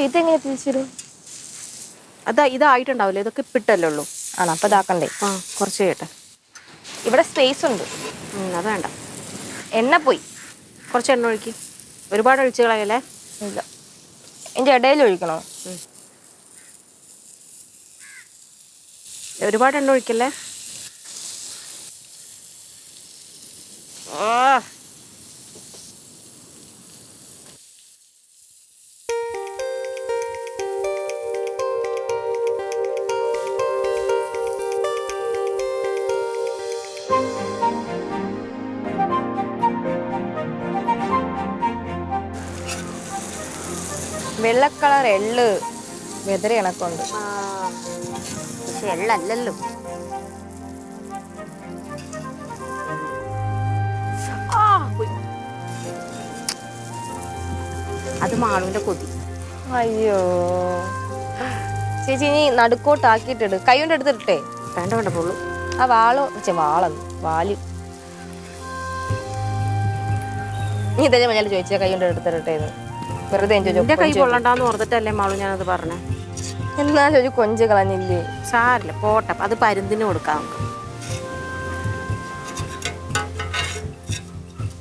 ഇതെങ്ങനെ തിരിച്ചിടും? ഇതായിട്ടുണ്ടാവില്ലേ? ഇതൊക്കെ ഇപ്പിട്ടല്ലേ ഉള്ളൂ. ആണോ? അപ്പൊ ഇതാക്കണ്ടേ? ആ, കുറച്ച് ചെയ്യട്ടെ. ഇവിടെ സ്പേസ് ഉണ്ട്. അത് വേണ്ട. എണ്ണ പോയി. കുറച്ച് എണ്ണ ഒഴുക്കി. ഒരുപാട് ഒഴിച്ച് കളയല്ലേ? ഇല്ല, എൻ്റെ ഇടയിൽ ഒഴിക്കണോ? ഒരുപാട് എണ്ണ ഒഴിക്കല്ലേ? വെള്ളക്കളർ എള്ള് വെതറി കണക്കുണ്ട്. പക്ഷെ എള്ളല്ലല്ലോ. അത് മാളുവിന്റെ കൊതി. അയ്യോ ചേച്ചി, ഇനി നടുക്കോട്ടാക്കിയിട്ടിട്. കൈ കൊണ്ട് എടുത്തിട്ടേ. വേണ്ട വേണ്ട പൊള്ളു. ആ വാളെന്ന് വാല്. നീ ഇതേ മഞ്ഞൾ ചോദിച്ചാൽ കൈ കൊണ്ട് എടുത്തിട്ടേന്ന്. വെറുതെ എന്റെ കൈ കൊള്ളണ്ടാന്ന് ഓർത്തിട്ടല്ലേ മാളു ഞാനത് പറഞ്ഞേ. എന്നാലും ഒരു കൊഞ്ച് കളഞ്ഞില്ലേ? സാരില്ല, പോട്ടെ. അത് പരുന്തിന് കൊടുക്കാം നമുക്ക്.